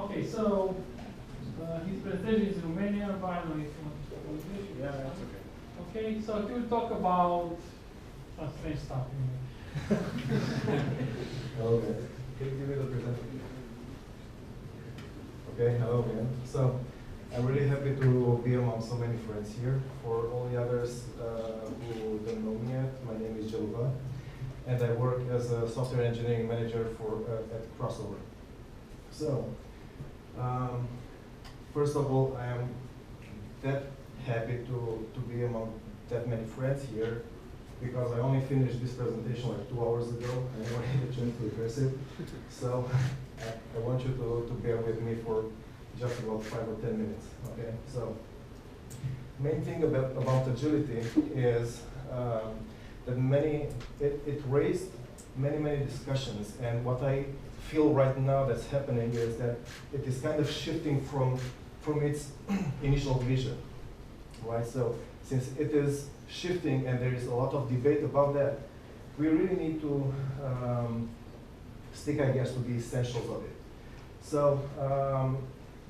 Okay, so his presentation is in Romanian, but I don't know if you want to speak English. Yeah, that's okay. Okay, so he will talk about some strange stuff. Okay. Can you give me the presentation? Okay, hello again. So, I'm really happy to be among so many friends here. For all the others who don't know me yet, my name is Gelu Vac, and I work as a software engineering manager at Crossover. So, first of all, I am that happy to be among that many friends here, because I only finished this presentation like 2 hours ago. I never had a chance to address it. So I want you to bear with me for just about 5 or 10 minutes. Okay. So main thing about agility is that it raised many discussions, and what I feel right now that's happening is that it is kind of shifting from its initial vision, right? So since it is shifting and there is a lot of debate about that, we really need to stick, I guess, to the essentials of it. So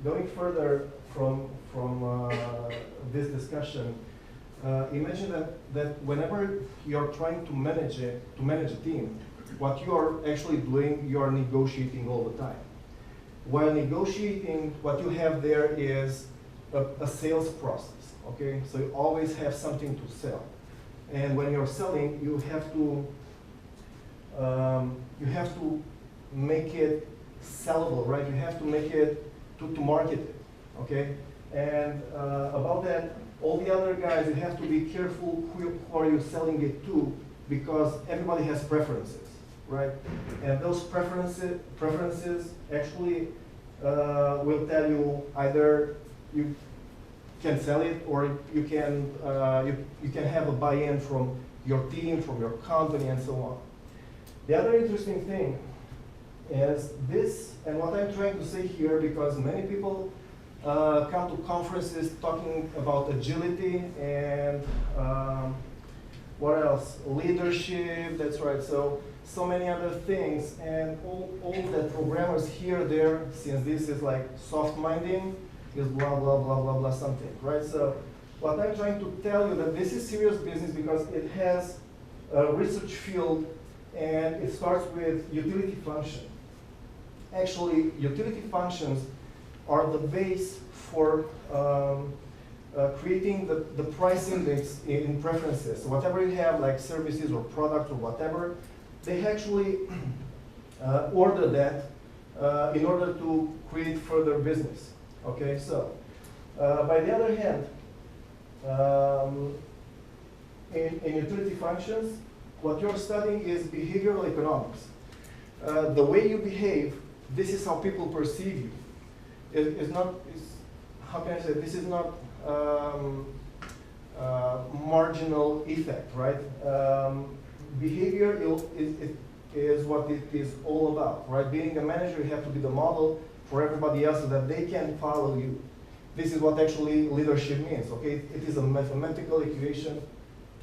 going further from this discussion, imagine that whenever you're trying to manage a team, what you are actually doing, you are negotiating all the time. While negotiating, what you have there is a sales process. Okay, so you always have something to sell, and when you're selling, you have to make it sellable, right? You have to make it to market it. Okay, and about that, all the other guys, you have to be careful who are you selling it to, because everybody has preferences, right? And those preferences actually will tell you either you can sell it, or you can have a buy-in from your team, from your company, and so on. The other interesting thing is this, and what I'm trying to say here, because many people come to conferences talking about agility and what else? Leadership, that's right. So many other things, and all the programmers here, there, since this is like soft minding, is blah, blah, blah, blah, blah, something, right? So what I'm trying to tell you that this is serious business because it has a research field, and it starts with utility function. Actually, utility functions are the base for creating the price index in preferences. So whatever you have, like services or products or whatever, they actually order that in order to create further business. Okay, so by the other hand, in utility functions, what you're studying is behavioral economics. The way you behave, this is how people perceive you. How can I say, this is not marginal effect, right? Behavior is what it is all about, right? Being a manager, you have to be the model for everybody else so that they can follow you. This is what actually leadership means, okay? It is a mathematical equation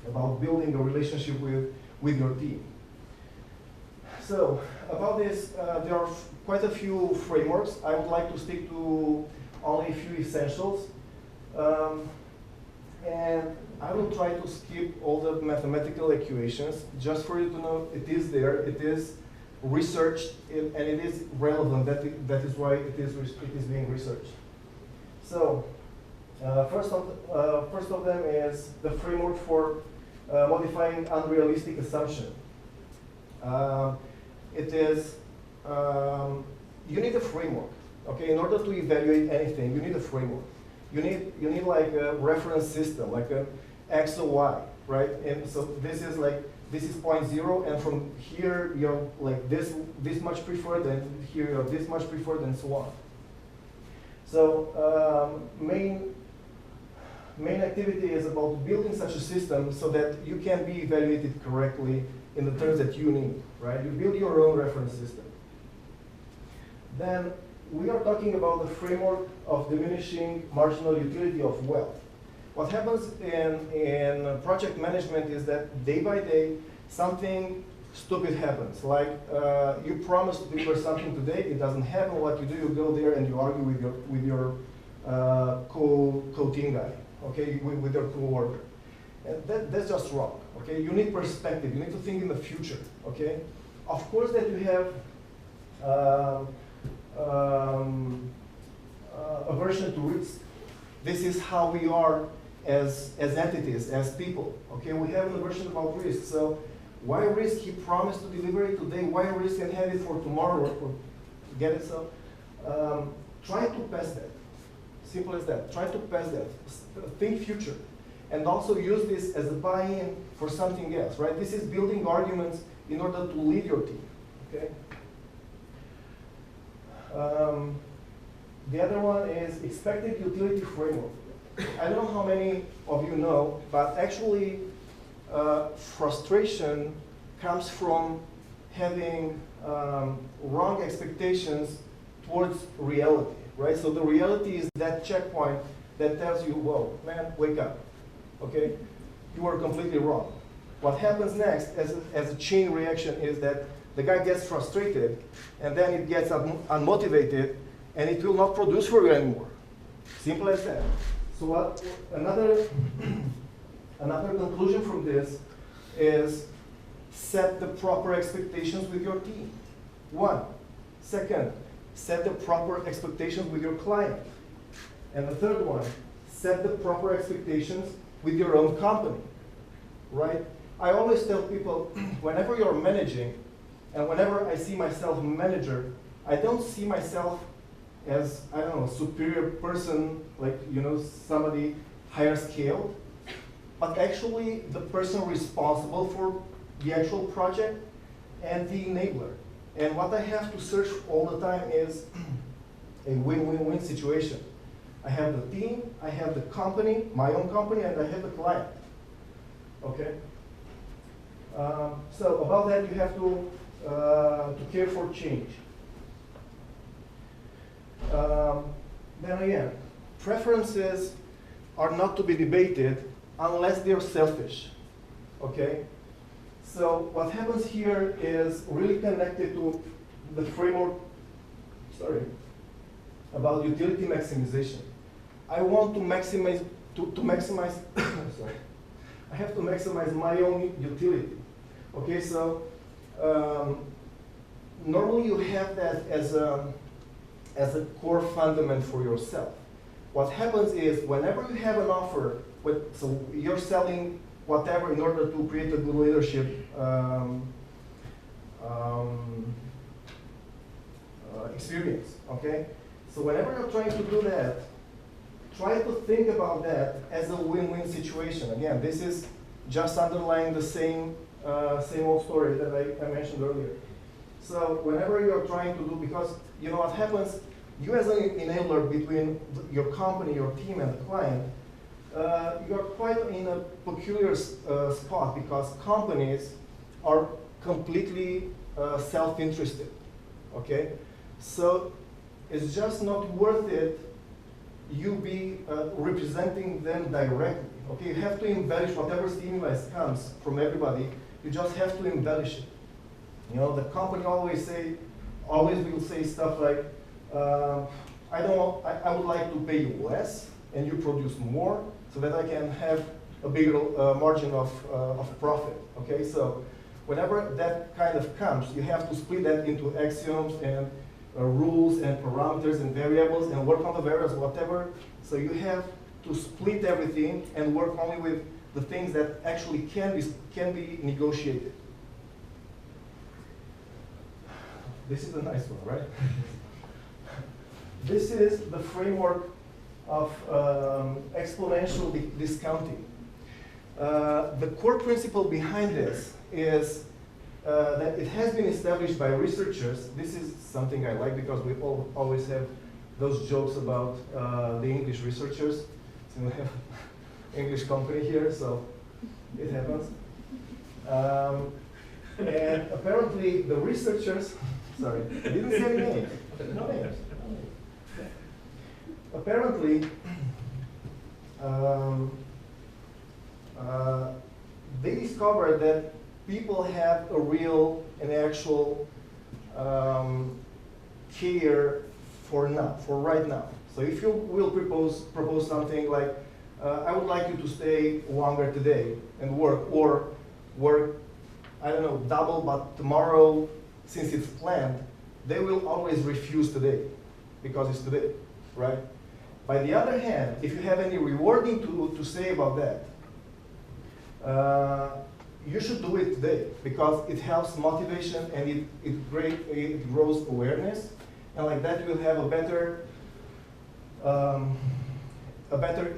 about building a relationship with your team. So, about this, there are quite a few frameworks. I would like to stick to only a few essentials. And I will try to skip all the mathematical equations, just for you to know it is there, it is researched, and it is relevant. That is why it is being researched. So, first of them is the framework for modifying unrealistic assumption. It is, you need a framework, okay? In order to evaluate anything, you need a framework. You need like a reference system, like an X or Y, right? And so this is point 0, and from here you're like this much preferred, and here you're this much preferred, and so on. So main activity is about building such a system so that you can be evaluated correctly in the terms that you need, right? You build your own reference system. Then we are talking about the framework of diminishing marginal utility of wealth. What happens in project management is that day by day, something stupid happens. Like you promise to deliver something today, it doesn't happen. What you do, you go there and you argue with your co-team guy, okay, with your co-worker. And that's just wrong, okay? You need perspective. You need to think in the future, okay? Of course that you have aversion to risk. This is how we are as entities, as people, okay? We have an aversion about risk. So why risk? He promised to deliver it today. Why risk and have it for tomorrow or get it? So try to pass that. Simple as that. Try to pass that. Think future. And also use this as a buy-in for something else, right? This is building arguments in order to lead your team, okay? The other one is expected utility framework. I don't know how many of you know, but actually frustration comes from having wrong expectations towards reality, right? So the reality is that checkpoint that tells you, whoa, man, wake up, okay? You were completely wrong. What happens next as a chain reaction is that the guy gets frustrated, and then it gets unmotivated, and it will not produce for you anymore. Simple as that. So another conclusion from this is set the proper expectations with your team. One. Second, set the proper expectations with your client. And the third one, set the proper expectations with your own company, right? I always tell people, whenever you're managing, and whenever I see myself manager, I don't see myself as, I don't know, a superior person, like, you know, somebody higher scale, but actually the person responsible for the actual project and the enabler. And what I have to search all the time is a win-win-win situation. I have the team, I have the company, my own company, and I have the client, okay? So about that, you have to care for change. Then again, preferences are not to be debated unless they're selfish, okay? So what happens here is really connected to the framework, about utility maximization. I want to maximize, sorry. I have to maximize my own utility. Okay, so normally you have that as a core fundament for yourself. What happens is whenever you have an offer, so you're selling whatever in order to create a good leadership experience, okay? So whenever you're trying to do that, try to think about that as a win-win situation. Again, this is just underlying the same old story that I mentioned earlier. So whenever you're trying to do, because you know what happens, you as an enabler between your company, your team, and the client, you're quite in a peculiar spot because companies are completely self-interested, okay? So it's just not worth it you be representing them directly, okay? You have to embellish whatever stimulus comes from everybody, you just have to embellish it. You know, the company always will say stuff like, I would like to pay you less and you produce more so that I can have a bigger margin of profit, okay? So whenever that kind of comes, you have to split that into axioms and rules and parameters and variables and work on the variables, whatever. So you have to split everything and work only with the things that actually can be negotiated. This is a nice one, right? This is the framework of exponential discounting. The core principle behind this is that it has been established by researchers. This is something I like because we always have those jokes about the English researchers. So we have English company here, so it happens. And apparently the researchers, sorry, I didn't say any names. No names. Apparently, they discovered that people have a real and actual care for now, for right now. So if you will propose something like, I would like you to stay longer today and work, or work, I don't know, double, but tomorrow, since it's planned, they will always refuse today, because it's today, right? By the other hand, if you have any rewarding to say about that, you should do it today, because it helps motivation and it grows awareness, and like that you will have a better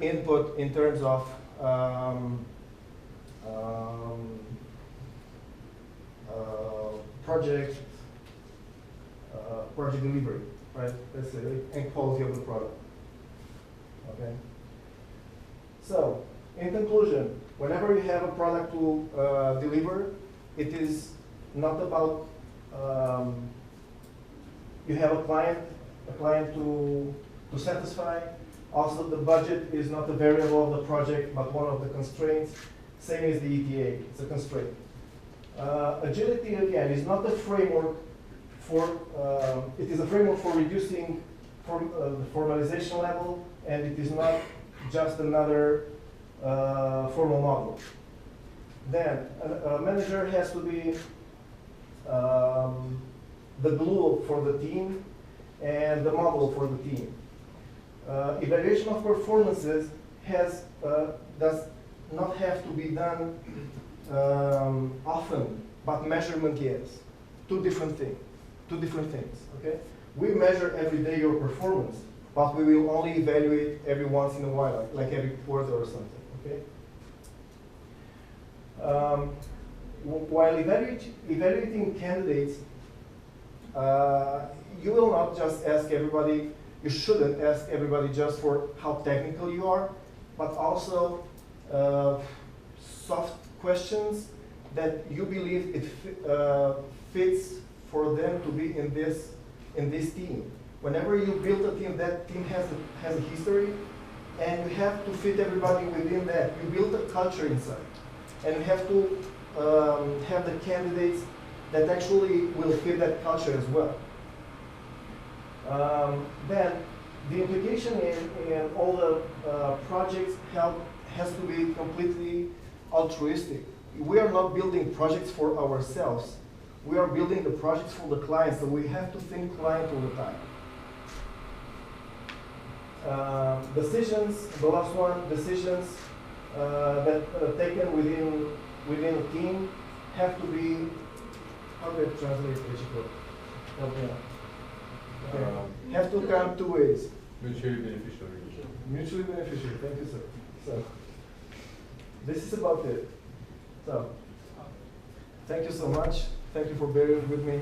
input in terms of project delivery, right? Let's say, and quality of the product. Okay. So, in conclusion, whenever you have a product to deliver, it is not about you have a client to satisfy. Also, the budget is not a variable of the project, but one of the constraints. Same as the ETA, it's a constraint. Agility, again, is not a framework for, it is a framework for reducing the formalization level, and it is not just another formal model. Then, a manager has to be the glue for the team and the model for the team. Evaluation of performances does not have to be done often, but measurement yes. Two different things, okay? We measure every day your performance, but we will only evaluate every once in a while, like every quarter or something, okay? While evaluating candidates, you will not just ask everybody, you shouldn't ask everybody just for how technical you are, but also soft questions that you believe it fits for them to be in this team. Whenever you build a team, that team has a history, and you have to fit everybody within that. You build a culture inside, and you have to have the candidates that actually will fit that culture as well. Then the implication in all the projects has to be completely altruistic. We are not building projects for ourselves. We are building the projects for the client, so we have to think client all the time. Decisions, the last one, decisions that are taken within a team have to be, how do I translate it? Help me out. Okay. Have to come two ways. Mutually beneficial. Mutually beneficial, thank you, sir. So, this is about it. So, thank you so much. Thank you for bearing with me.